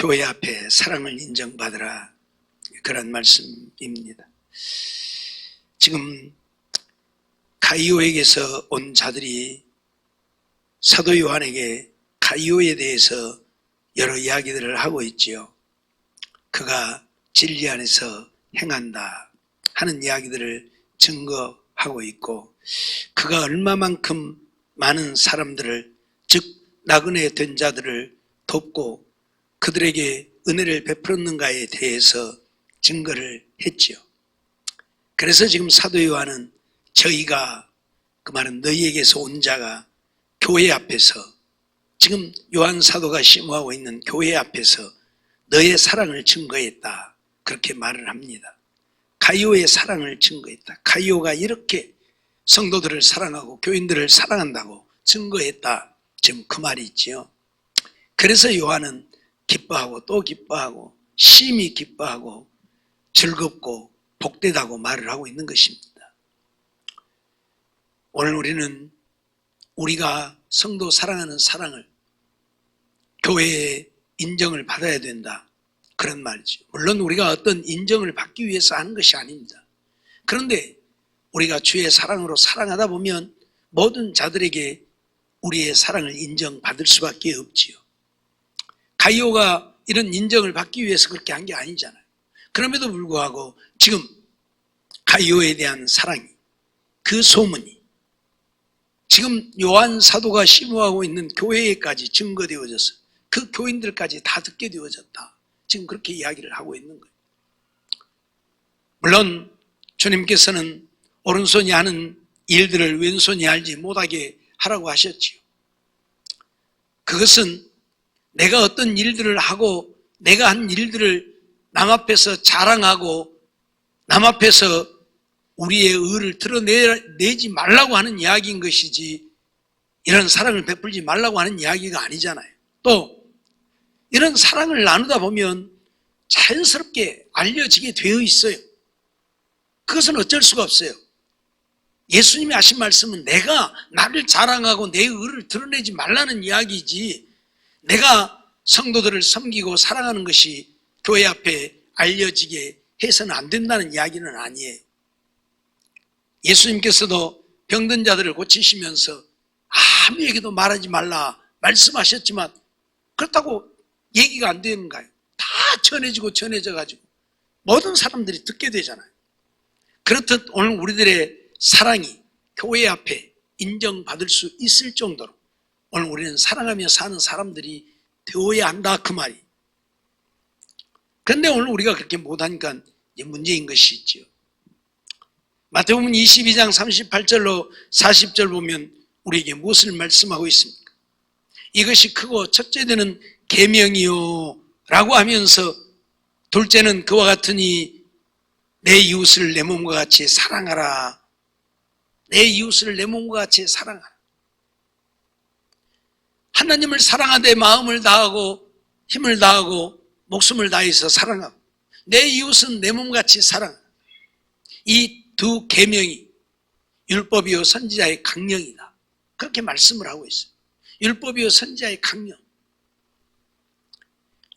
교회 앞에 사랑을 인정받으라, 그런 말씀입니다. 지금 가이오에게서 온 자들이 사도 요한에게 가이오에 대해서 여러 이야기들을 하고 있지요. 그가 진리 안에서 행한다 하는 이야기들을 증거하고 있고, 그가 얼마만큼 많은 사람들을, 즉 나그네 된 자들을 돕고 그들에게 은혜를 베풀었는가에 대해서 증거를 했지요. 그래서 지금 사도 요한은 저희가, 그 말은 너희에게서 온 자가 교회 앞에서, 지금 요한 사도가 심호하고 있는 교회 앞에서 너의 사랑을 증거했다, 그렇게 말을 합니다. 가이오의 사랑을 증거했다. 가이오가 이렇게 성도들을 사랑하고 교인들을 사랑한다고 증거했다, 지금 그 말이 있지요. 그래서 요한은 기뻐하고 또 기뻐하고 심히 기뻐하고 즐겁고 복되다고 말을 하고 있는 것입니다. 오늘 우리는 우리가 성도 사랑하는 사랑을 교회의 인정을 받아야 된다, 그런 말이죠. 물론 우리가 어떤 인정을 받기 위해서 하는 것이 아닙니다. 그런데 우리가 주의 사랑으로 사랑하다 보면 모든 자들에게 우리의 사랑을 인정받을 수밖에 없지요. 가이오가 이런 인정을 받기 위해서 그렇게 한 게 아니잖아요. 그럼에도 불구하고 지금 가이오에 대한 사랑이, 그 소문이 지금 요한 사도가 심호하고 있는 교회에까지 증거되어져서 그 교인들까지 다 듣게 되어졌다, 지금 그렇게 이야기를 하고 있는 거예요. 물론 주님께서는 오른손이 하는 일들을 왼손이 알지 못하게 하라고 하셨지요. 그것은 내가 어떤 일들을 하고 내가 한 일들을 남 앞에서 자랑하고 남 앞에서 우리의 의를 드러내지 말라고 하는 이야기인 것이지, 이런 사랑을 베풀지 말라고 하는 이야기가 아니잖아요. 또 이런 사랑을 나누다 보면 자연스럽게 알려지게 되어 있어요. 그것은 어쩔 수가 없어요. 예수님이 하신 말씀은 내가 나를 자랑하고 내 의를 드러내지 말라는 이야기지, 내가 성도들을 섬기고 사랑하는 것이 교회 앞에 알려지게 해서는 안 된다는 이야기는 아니에요. 예수님께서도 병든 자들을 고치시면서 아무에게도 말하지 말라 말씀하셨지만, 그렇다고 얘기가 안 되는가요? 다 전해지고 전해져가지고 모든 사람들이 듣게 되잖아요. 그렇듯 오늘 우리들의 사랑이 교회 앞에 인정받을 수 있을 정도로 오늘 우리는 사랑하며 사는 사람들이 되어야 한다, 그 말이. 그런데 오늘 우리가 그렇게 못하니까 이제 문제인 것이 있죠. 마태복음 22장 38절로 40절 보면 우리에게 무엇을 말씀하고 있습니까? 이것이 크고 첫째는 계명이요 라고 하면서, 둘째는 그와 같으니 내 이웃을 내 몸과 같이 사랑하라. 내 이웃을 내 몸과 같이 사랑하라. 하나님을 사랑하되 마음을 다하고 힘을 다하고 목숨을 다해서 사랑하고, 내 이웃은 내 몸같이 사랑하라. 이 두 계명이 율법이요 선지자의 강령이다, 그렇게 말씀을 하고 있어요. 율법이요 선지자의 강령.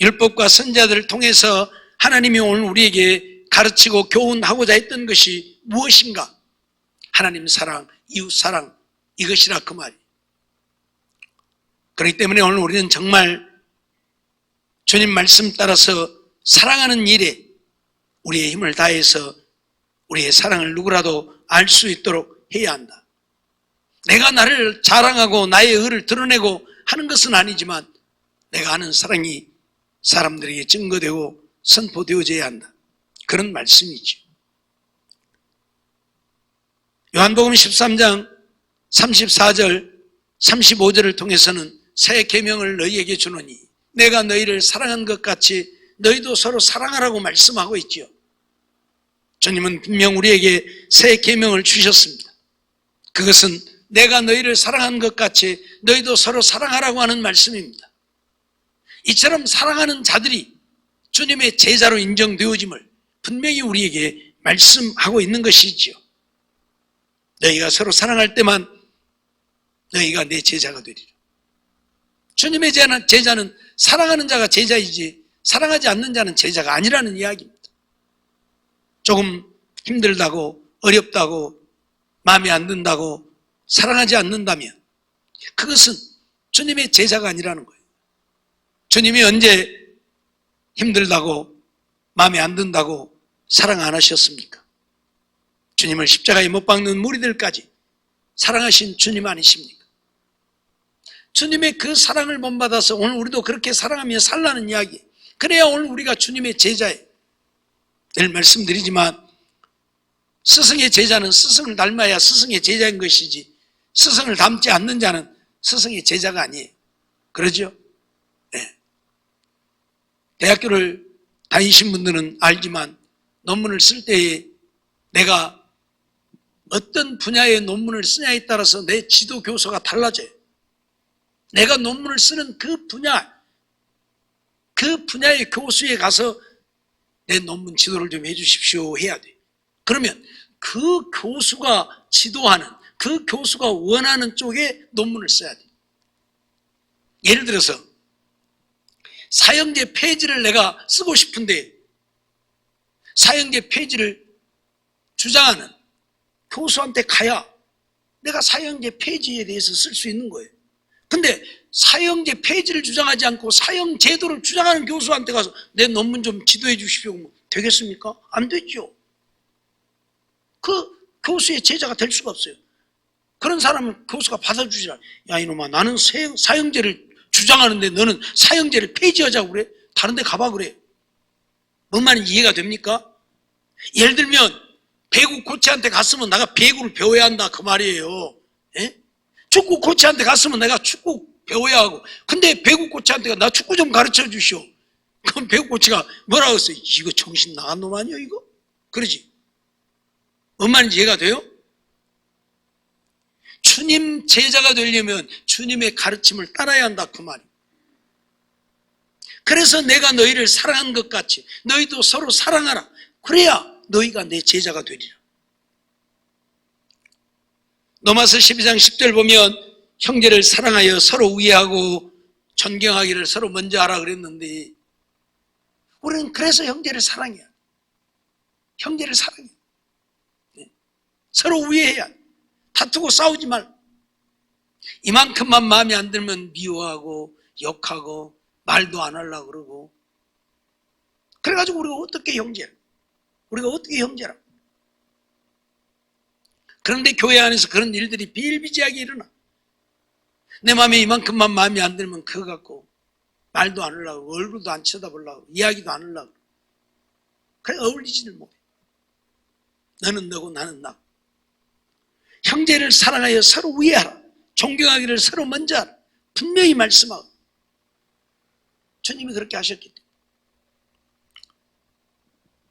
율법과 선지자들을 통해서 하나님이 오늘 우리에게 가르치고 교훈하고자 했던 것이 무엇인가? 하나님 사랑, 이웃 사랑, 이것이라, 그 말이에요. 그렇기 때문에 오늘 우리는 정말 주님 말씀 따라서 사랑하는 일에 우리의 힘을 다해서 우리의 사랑을 누구라도 알 수 있도록 해야 한다. 내가 나를 자랑하고 나의 의를 드러내고 하는 것은 아니지만 내가 하는 사랑이 사람들에게 증거되고 선포되어져야 한다, 그런 말씀이죠. 요한복음 13장 34절 35절을 통해서는 새 계명을 너희에게 주노니 내가 너희를 사랑한 것 같이 너희도 서로 사랑하라고 말씀하고 있지요. 주님은 분명 우리에게 새 계명을 주셨습니다. 그것은 내가 너희를 사랑한 것 같이 너희도 서로 사랑하라고 하는 말씀입니다. 이처럼 사랑하는 자들이 주님의 제자로 인정되어짐을 분명히 우리에게 말씀하고 있는 것이지요. 너희가 서로 사랑할 때만 너희가 내 제자가 되리라. 주님의 제자는 사랑하는 자가 제자이지 사랑하지 않는 자는 제자가 아니라는 이야기입니다. 조금 힘들다고, 어렵다고, 마음에 안 든다고 사랑하지 않는다면 그것은 주님의 제자가 아니라는 거예요. 주님이 언제 힘들다고, 마음에 안 든다고 사랑 안 하셨습니까? 주님을 십자가에 못 박는 무리들까지 사랑하신 주님 아니십니까? 주님의 그 사랑을 본받아서 오늘 우리도 그렇게 사랑하며 살라는 이야기. 그래야 오늘 우리가 주님의 제자예요. 늘 말씀드리지만 스승의 제자는 스승을 닮아야 스승의 제자인 것이지 스승을 닮지 않는 자는 스승의 제자가 아니에요. 그러죠? 네. 대학교를 다니신 분들은 알지만 논문을 쓸 때에 내가 어떤 분야의 논문을 쓰냐에 따라서 내 지도 교수가 달라져요. 내가 논문을 쓰는 그 분야의 교수에 가서 내 논문 지도를 좀 해주십시오 해야 돼. 그러면 그 교수가 지도하는, 그 교수가 원하는 쪽에 논문을 써야 돼. 예를 들어서 사형제 폐지를 내가 쓰고 싶은데 사형제 폐지를 주장하는 교수한테 가야 내가 사형제 폐지에 대해서 쓸 수 있는 거예요. 근데 사형제 폐지를 주장하지 않고 사형제도를 주장하는 교수한테 가서 내 논문 좀 지도해 주십시오. 되겠습니까? 안 되죠. 그 교수의 제자가 될 수가 없어요. 그런 사람은 교수가 받아주지라. 야 이놈아, 나는 사형제를 주장하는데 너는 사형제를 폐지하자고 그래? 다른 데 가봐 그래. 뭔 말인지 이해가 됩니까? 예를 들면 배구 코치한테 갔으면 내가 배구를 배워야 한다 그 말이에요. 예? 축구 코치한테 갔으면 내가 축구 배워야 하고, 근데 배구 코치한테 나 축구 좀 가르쳐 주시오. 그럼 배구 코치가 뭐라고 했어요? 이거 정신 나간 놈 아니야 이거? 그러지. 뭔 말인지 이해가 돼요? 주님 제자가 되려면 주님의 가르침을 따라야 한다 그 말이에요. 그래서 내가 너희를 사랑한 것 같이 너희도 서로 사랑하라. 그래야 너희가 내 제자가 되리라. 로마서 12장 10절 보면 형제를 사랑하여 서로 우애하고 존경하기를 서로 먼저 하라 그랬는데 우리는 그래서 형제를 사랑해야 돼. 형제를 사랑해. 서로 우애해야 돼. 다투고 싸우지 말고. 이만큼만 마음에 안 들면 미워하고 욕하고 말도 안 하려고 그러고. 그래가지고 우리가 어떻게 형제라? 우리가 어떻게 형제라? 그런데 교회 안에서 그런 일들이 비일비재하게 일어나. 내 마음에 이만큼만 마음에 안 들면 그거 갖고 말도 안 하려고, 얼굴도 안 쳐다보려고, 이야기도 안 하려고. 그래 어울리지를 못해. 너는 너고 나는 나고. 형제를 사랑하여 서로 우애하라. 존경하기를 서로 먼저 하라. 분명히 말씀하고. 주님이 그렇게 하셨기 때문에.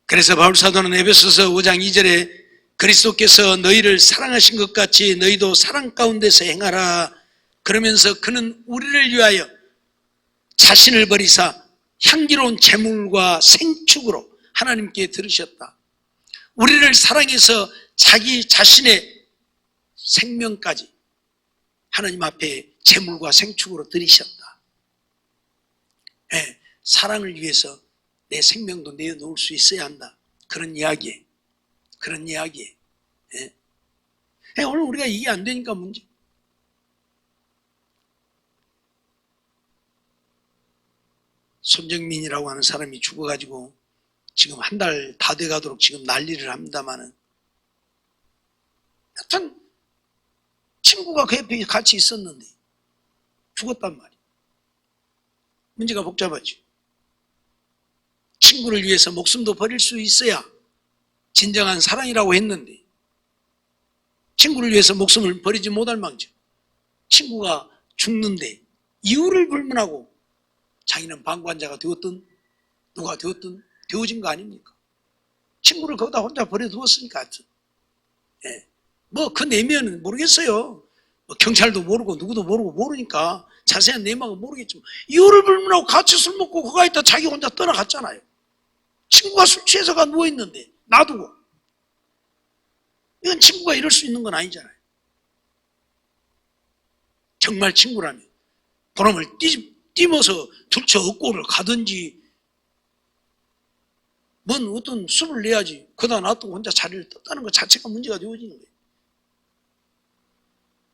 그래서 바울사도는 에베소서 5장 2절에 그리스도께서 너희를 사랑하신 것 같이 너희도 사랑 가운데서 행하라. 그러면서 그는 우리를 위하여 자신을 버리사 향기로운 제물과 생축으로 하나님께 들으셨다. 우리를 사랑해서 자기 자신의 생명까지 하나님 앞에 제물과 생축으로 드리셨다. 네, 사랑을 위해서 내 생명도 내어놓을 수 있어야 한다. 그런 이야기예요. 그런 이야기예요. 네. 오늘 우리가 이게 안 되니까 문제. 손정민이라고 하는 사람이 죽어가지고 지금 한 달 다 돼가도록 지금 난리를 합니다마는 하여튼 친구가 그 옆에 같이 있었는데 죽었단 말이에요. 문제가 복잡하죠. 친구를 위해서 목숨도 버릴 수 있어야 진정한 사랑이라고 했는데 친구를 위해서 목숨을 버리지 못할 망정 친구가 죽는데 이유를 불문하고 자기는 방관자가 되었든 누가 되었든 되어진 거 아닙니까? 친구를 거기다 혼자 버려두었으니까 하여튼. 예. 뭐 그 내면은 모르겠어요. 뭐 경찰도 모르고 누구도 모르고 모르니까 자세한 내막은 모르겠지만 이유를 불문하고 같이 술 먹고 그가 있다 자기 혼자 떠나갔잖아요. 친구가 술 취해서가 누워있는데 놔두고. 이건 친구가 이럴 수 있는 건 아니잖아요. 정말 친구라면 보람을 띠면서 들쳐 업고를 가든지 뭔 어떤 수를 내야지 그러다 놔두고 혼자 자리를 떴다는 것 자체가 문제가 되어지는 거예요.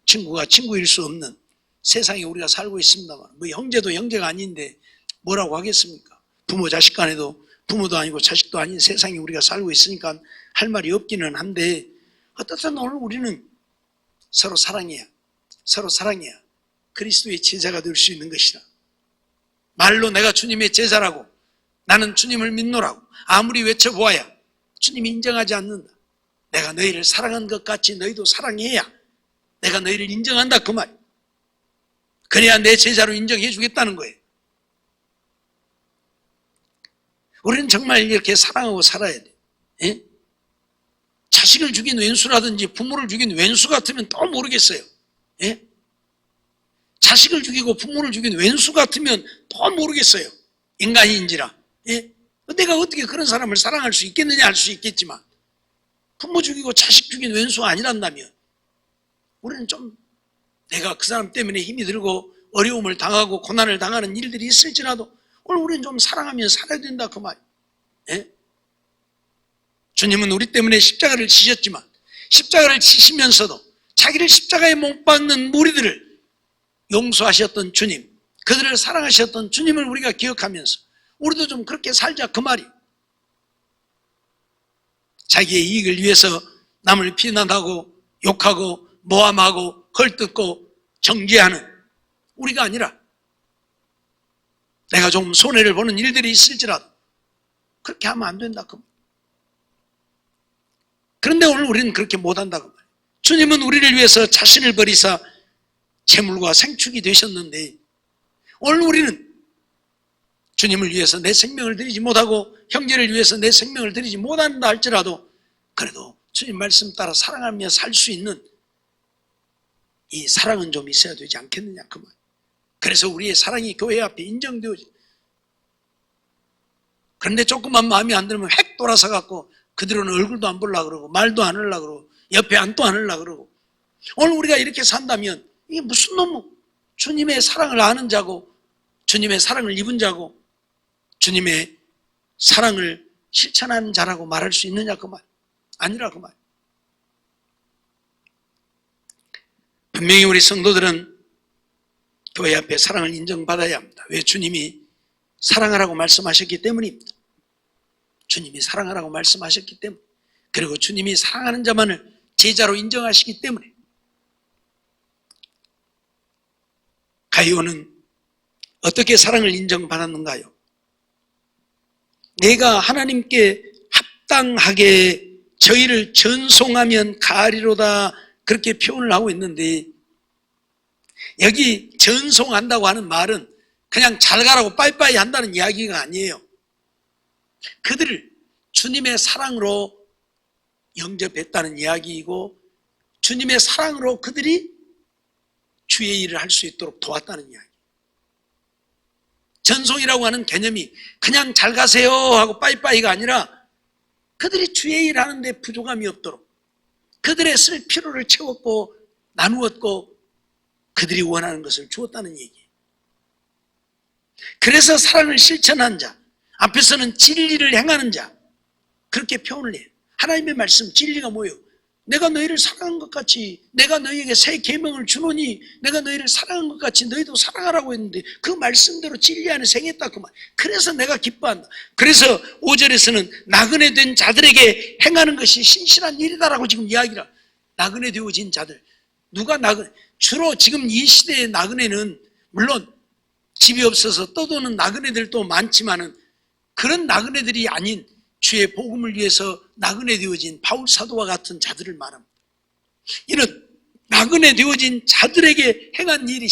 친구가 친구일 수 없는 세상에 우리가 살고 있습니다만, 뭐 형제도 형제가 아닌데 뭐라고 하겠습니까? 부모 자식 간에도 부모도 아니고 자식도 아닌 세상에 우리가 살고 있으니까 할 말이 없기는 한데, 어떻든 오늘 우리는 서로 사랑해야 그리스도의 제자가 될 수 있는 것이다. 말로 내가 주님의 제자라고, 나는 주님을 믿노라고 아무리 외쳐보아야 주님이 인정하지 않는다. 내가 너희를 사랑한 것 같이 너희도 사랑해야 내가 너희를 인정한다, 그 말. 그래야 내 제자로 인정해 주겠다는 거예요. 우리는 정말 이렇게 사랑하고 살아야 돼. 예? 자식을 죽인 왼수라든지 부모를 죽인 왼수 같으면 또 모르겠어요. 예? 자식을 죽이고 부모를 죽인 왼수 같으면 또 모르겠어요. 인간인지라. 예? 내가 어떻게 그런 사람을 사랑할 수 있겠느냐 할 수 있겠지만, 부모 죽이고 자식 죽인 왼수가 아니란다면 우리는 좀, 내가 그 사람 때문에 힘이 들고 어려움을 당하고 고난을 당하는 일들이 있을지라도 오늘 우리는 좀 사랑하며 살아야 된다, 그 말. 예? 주님은 우리 때문에 십자가를 지셨지만 십자가를 지시면서도 자기를 십자가에 못 박는 무리들을 용서하셨던 주님, 그들을 사랑하셨던 주님을 우리가 기억하면서 우리도 좀 그렇게 살자, 그 말이. 자기의 이익을 위해서 남을 비난하고 욕하고 모함하고 헐뜯고 정죄하는 우리가 아니라, 내가 좀 손해를 보는 일들이 있을지라도 그렇게 하면 안 된다, 그 말. 그런데 오늘 우리는 그렇게 못한다, 그 말. 주님은 우리를 위해서 자신을 버리사 재물과 생축이 되셨는데, 오늘 우리는 주님을 위해서 내 생명을 드리지 못하고 형제를 위해서 내 생명을 드리지 못한다 할지라도 그래도 주님 말씀 따라 사랑하며 살 수 있는 이 사랑은 좀 있어야 되지 않겠느냐, 그 말. 그래서 우리의 사랑이 교회 앞에 인정되어지. 그런데 조금만 마음에 안 들면 획 돌아서 갖고 그들은 얼굴도 안 보려고 그러고 말도 안 하려고 그러고 옆에 앉도 안 하려고 그러고. 오늘 우리가 이렇게 산다면 이게 무슨 놈, 주님의 사랑을 아는 자고 주님의 사랑을 입은 자고 주님의 사랑을 실천하는 자라고 말할 수 있느냐, 그 말. 아니라, 그 말. 분명히 우리 성도들은 교회 앞에 사랑을 인정받아야 합니다. 왜? 주님이 사랑하라고 말씀하셨기 때문입니다. 주님이 사랑하라고 말씀하셨기 때문에, 그리고 주님이 사랑하는 자만을 제자로 인정하시기 때문에. 가이오는 어떻게 사랑을 인정받았는가요? 내가 하나님께 합당하게 저희를 전송하면 가리로다, 그렇게 표현을 하고 있는데, 여기 전송한다고 하는 말은 그냥 잘 가라고 빠이빠이 한다는 이야기가 아니에요. 그들을 주님의 사랑으로 영접했다는 이야기이고, 주님의 사랑으로 그들이 주의 일을 할 수 있도록 도왔다는 이야기. 전송이라고 하는 개념이 그냥 잘 가세요 하고 빠이빠이가 아니라 그들이 주의 일을 하는데 부족함이 없도록 그들의 쓸 필요를 채웠고 나누었고 그들이 원하는 것을 주었다는 얘기예요. 그래서 사랑을 실천한 자, 앞에서는 진리를 행하는 자, 그렇게 표현을 해요. 하나님의 말씀, 진리가 뭐예요? 내가 너희를 사랑한 것 같이 내가 너희에게 새 계명을 주노니 내가 너희를 사랑한 것 같이 너희도 사랑하라고 했는데 그 말씀대로 진리 안에 행했다, 그 말. 그래서 내가 기뻐한다. 그래서 5절에서는 나그네 된 자들에게 행하는 것이 신실한 일이다라고 지금 이야기를. 나그네 되어진 자들, 누가 나그네? 주로 지금 이 시대의 나그네는 물론 집이 없어서 떠도는 나그네들도 많지만은 그런 나그네들이 아닌 주의 복음을 위해서 나그네 되어진 바울 사도와 같은 자들을 말합니다. 이런 나그네 되어진 자들에게 행한 일이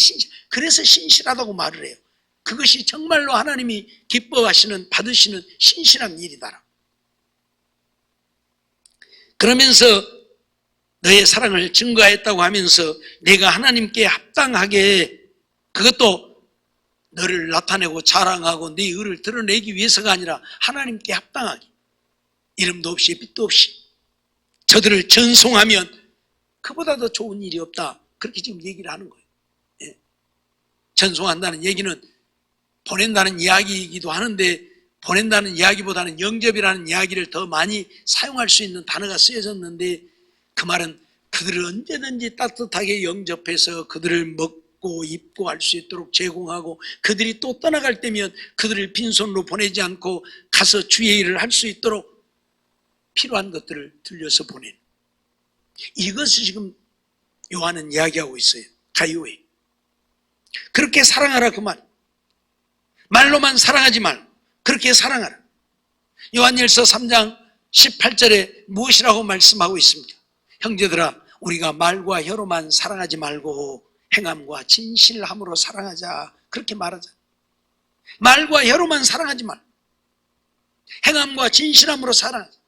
그래서 신실하다고 말을 해요. 그것이 정말로 하나님이 기뻐하시는, 받으시는 신실한 일이다. 그러면서 너의 사랑을 증거했다고 하면서 내가 하나님께 합당하게, 그것도 너를 나타내고 자랑하고 네 의를 드러내기 위해서가 아니라 하나님께 합당하게, 이름도 없이 빛도 없이 저들을 전송하면 그보다 더 좋은 일이 없다, 그렇게 지금 얘기를 하는 거예요. 예. 전송한다는 얘기는 보낸다는 이야기이기도 하는데, 보낸다는 이야기보다는 영접이라는 이야기를 더 많이 사용할 수 있는 단어가 쓰여졌는데, 그 말은 그들을 언제든지 따뜻하게 영접해서 그들을 먹고 입고 할 수 있도록 제공하고, 그들이 또 떠나갈 때면 그들을 빈손으로 보내지 않고 가서 주의 일을 할 수 있도록 필요한 것들을 들려서 보내는, 이것을 지금 요한은 이야기하고 있어요. 가이오에 그렇게 사랑하라, 그 말. 말로만 사랑하지 말고 그렇게 사랑하라. 요한일서 3장 18절에 무엇이라고 말씀하고 있습니다. 형제들아, 우리가 말과 혀로만 사랑하지 말고 행함과 진실함으로 사랑하자, 그렇게 말하자. 말과 혀로만 사랑하지 말고 행함과 진실함으로 사랑하자.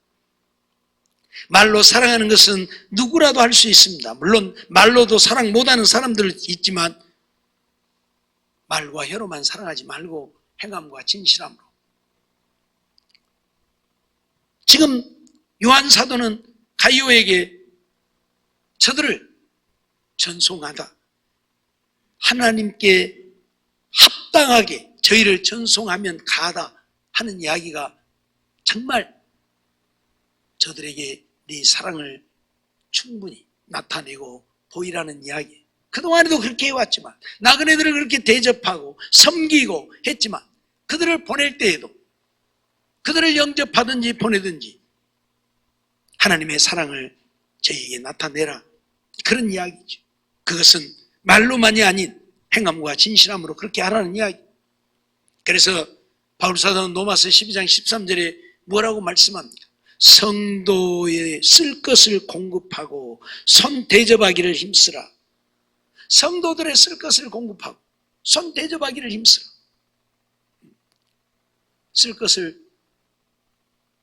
말로 사랑하는 것은 누구라도 할 수 있습니다. 물론 말로도 사랑 못하는 사람들 있지만, 말과 혀로만 사랑하지 말고 행함과 진실함으로. 지금 요한 사도는 가이오에게 저들을 전송하다, 하나님께 합당하게 저희를 전송하면 가다 하는 이야기가 정말 저들에게 네 사랑을 충분히 나타내고 보이라는 이야기. 그동안에도 그렇게 해왔지만, 나그네들을 그렇게 대접하고 섬기고 했지만, 그들을 보낼 때에도, 그들을 영접하든지 보내든지 하나님의 사랑을 저희에게 나타내라, 그런 이야기죠. 그것은 말로만이 아닌 행함과 진실함으로 그렇게 하라는 이야기. 그래서 바울사도는 로마서 12장 13절에 뭐라고 말씀합니까? 성도에 쓸 것을 공급하고 손 대접하기를 힘쓰라. 성도들의 쓸 것을 공급하고 손 대접하기를 힘쓰라. 쓸 것을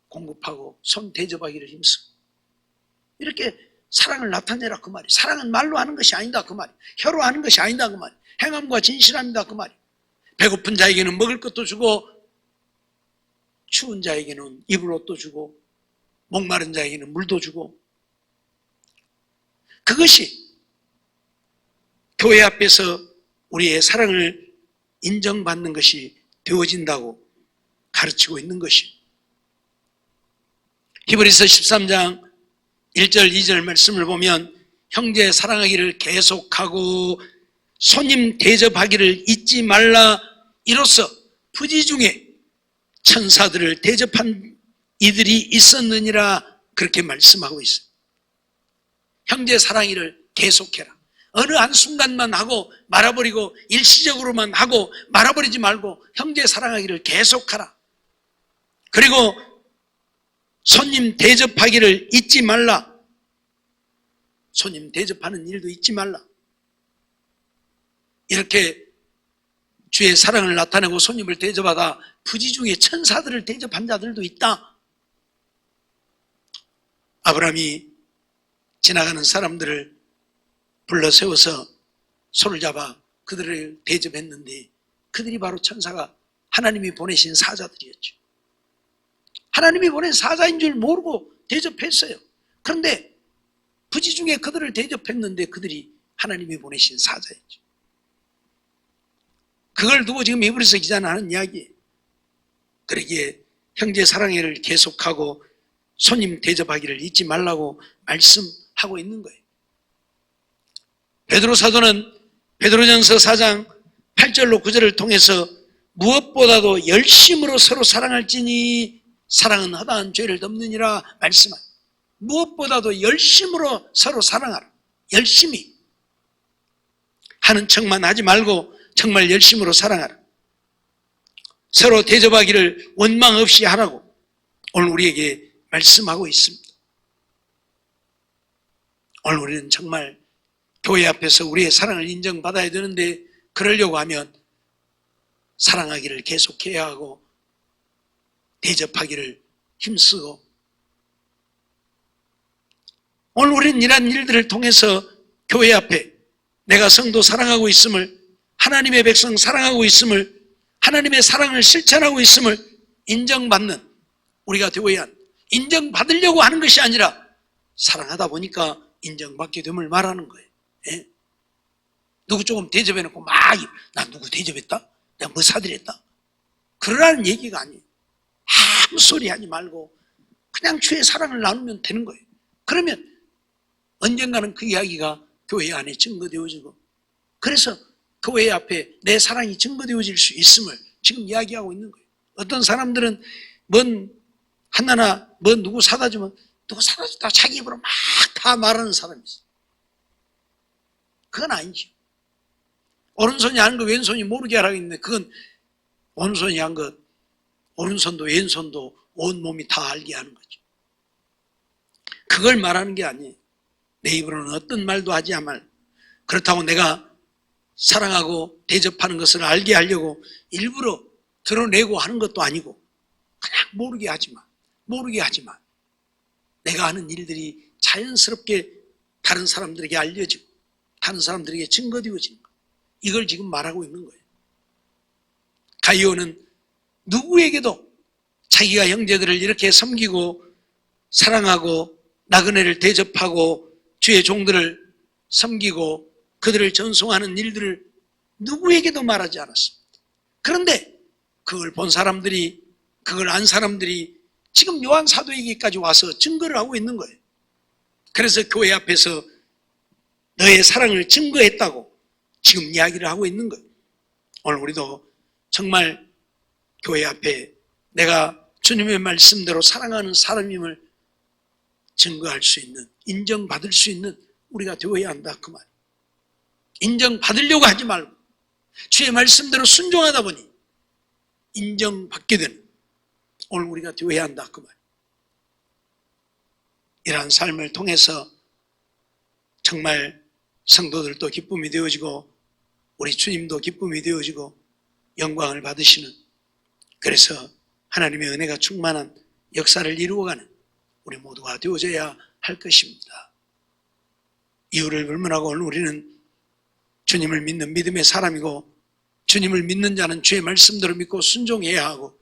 공급하고 손 대접하기를 힘쓰고, 이렇게 사랑을 나타내라, 그 말이. 사랑은 말로 하는 것이 아니다, 그 말이. 혀로 하는 것이 아니다, 그 말이. 행함과 진실함이다, 그 말이. 배고픈 자에게는 먹을 것도 주고, 추운 자에게는 입을 옷도 주고, 목마른 자에게는 물도 주고, 그것이 교회 앞에서 우리의 사랑을 인정받는 것이 되어진다고 가르치고 있는 것이. 히브리서 13장 1절 2절 말씀을 보면, 형제 사랑하기를 계속하고 손님 대접하기를 잊지 말라, 이로써 부지 중에 천사들을 대접한 이들이 있었느니라, 그렇게 말씀하고 있어요. 형제 사랑하기를 계속해라. 어느 한순간만 하고 말아버리고 일시적으로만 하고 말아버리지 말고 형제 사랑하기를 계속하라. 그리고 손님 대접하기를 잊지 말라. 손님 대접하는 일도 잊지 말라. 이렇게 주의 사랑을 나타내고 손님을 대접하다 부지 중에 천사들을 대접한 자들도 있다. 아브라함이 지나가는 사람들을 불러 세워서 손을 잡아 그들을 대접했는데, 그들이 바로 천사가 하나님이 보내신 사자들이었죠. 하나님이 보낸 사자인 줄 모르고 대접했어요. 그런데 부지 중에 그들을 대접했는데 그들이 하나님이 보내신 사자였죠. 그걸 두고 지금 히브리서 기자는 하는 이야기예요. 그러기에 형제 사랑회를 계속하고 손님 대접하기를 잊지 말라고 말씀하고 있는 거예요. 베드로 사도는 베드로전서 4장 8절로 9절을 통해서 무엇보다도 열심으로 서로 사랑할지니 사랑은 허다한 죄를 덮느니라 말씀합니다. 무엇보다도 열심으로 서로 사랑하라. 열심히 하는 척만 하지 말고 정말 열심으로 사랑하라. 서로 대접하기를 원망 없이 하라고 오늘 우리에게 말씀하고 있습니다. 오늘 우리는 정말 교회 앞에서 우리의 사랑을 인정받아야 되는데, 그러려고 하면 사랑하기를 계속해야 하고 대접하기를 힘쓰고, 오늘 우리는 이러한 일들을 통해서 교회 앞에 내가 성도 사랑하고 있음을, 하나님의 백성 사랑하고 있음을, 하나님의 사랑을 실천하고 있음을 인정받는 우리가 되어야 한다. 인정받으려고 하는 것이 아니라 사랑하다 보니까 인정받게 됨을 말하는 거예요. 예? 누구 조금 대접해놓고 나 누구 대접했다? 내가 뭐 사드렸다? 그러라는 얘기가 아니에요. 아무 소리 하지 말고 그냥 주의 사랑을 나누면 되는 거예요. 그러면 언젠가는 그 이야기가 교회 안에 증거되어지고, 그래서 교회 앞에 내 사랑이 증거되어질 수 있음을 지금 이야기하고 있는 거예요. 어떤 사람들은 하나나 누구 사다 주면 누구 사다 줬다 자기 입으로 막 다 말하는 사람이 있어요. 그건 아니죠. 오른손이 한 거 왼손이 모르게 하라고 했는데, 그건 오른손이 한 거 오른손도 왼손도 온몸이 다 알게 하는 거죠. 그걸 말하는 게 아니에요. 내 입으로는 어떤 말도 하지 말. 그렇다고 내가 사랑하고 대접하는 것을 알게 하려고 일부러 드러내고 하는 것도 아니고, 그냥 모르게 하지 마. 내가 하는 일들이 자연스럽게 다른 사람들에게 알려지고 다른 사람들에게 증거되어지는 거예요. 이걸 지금 말하고 있는 거예요. 가이오는 누구에게도 자기가 형제들을 이렇게 섬기고 사랑하고 나그네를 대접하고 주의 종들을 섬기고 그들을 전송하는 일들을 누구에게도 말하지 않았습니다. 그런데 그걸 본 사람들이, 그걸 안 사람들이 지금 요한 사도에게까지 와서 증거를 하고 있는 거예요. 그래서 교회 앞에서 너의 사랑을 증거했다고 지금 이야기를 하고 있는 거예요. 오늘 우리도 정말 교회 앞에 내가 주님의 말씀대로 사랑하는 사람임을 증거할 수 있는, 인정받을 수 있는 우리가 되어야 한다, 그 말. 인정받으려고 하지 말고 주의 말씀대로 순종하다 보니 인정받게 되는 오늘 우리가 되어야 한다, 그 말. 이러한 삶을 통해서 정말 성도들도 기쁨이 되어지고 우리 주님도 기쁨이 되어지고 영광을 받으시는, 그래서 하나님의 은혜가 충만한 역사를 이루어가는 우리 모두가 되어져야 할 것입니다. 이유를 불문하고 오늘 우리는 주님을 믿는 믿음의 사람이고, 주님을 믿는 자는 주의 말씀대로 믿고 순종해야 하고,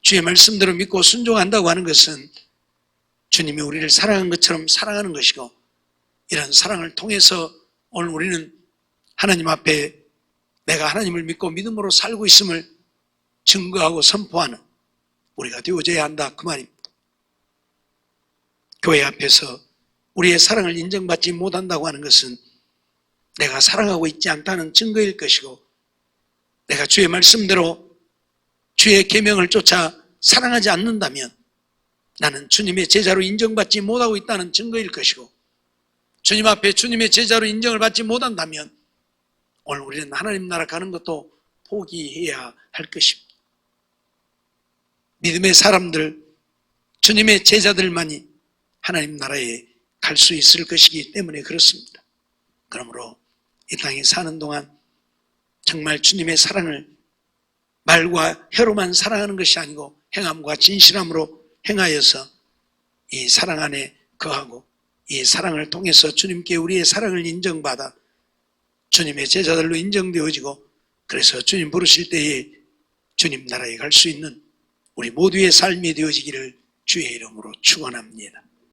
주의 말씀대로 믿고 순종한다고 하는 것은 주님이 우리를 사랑한 것처럼 사랑하는 것이고, 이런 사랑을 통해서 오늘 우리는 하나님 앞에 내가 하나님을 믿고 믿음으로 살고 있음을 증거하고 선포하는 우리가 되어져야 한다, 그 말입니다. 교회 앞에서 우리의 사랑을 인정받지 못한다고 하는 것은 내가 사랑하고 있지 않다는 증거일 것이고, 내가 주의 말씀대로 주의 계명을 쫓아 사랑하지 않는다면 나는 주님의 제자로 인정받지 못하고 있다는 증거일 것이고, 주님 앞에 주님의 제자로 인정을 받지 못한다면 오늘 우리는 하나님 나라 가는 것도 포기해야 할 것입니다. 믿음의 사람들, 주님의 제자들만이 하나님 나라에 갈 수 있을 것이기 때문에 그렇습니다. 그러므로 이 땅에 사는 동안 정말 주님의 사랑을 말과 혀로만 사랑하는 것이 아니고 행함과 진실함으로 행하여서 이 사랑 안에 거하고, 이 사랑을 통해서 주님께 우리의 사랑을 인정받아 주님의 제자들로 인정되어지고, 그래서 주님 부르실 때에 주님 나라에 갈 수 있는 우리 모두의 삶이 되어지기를 주의 이름으로 축원합니다.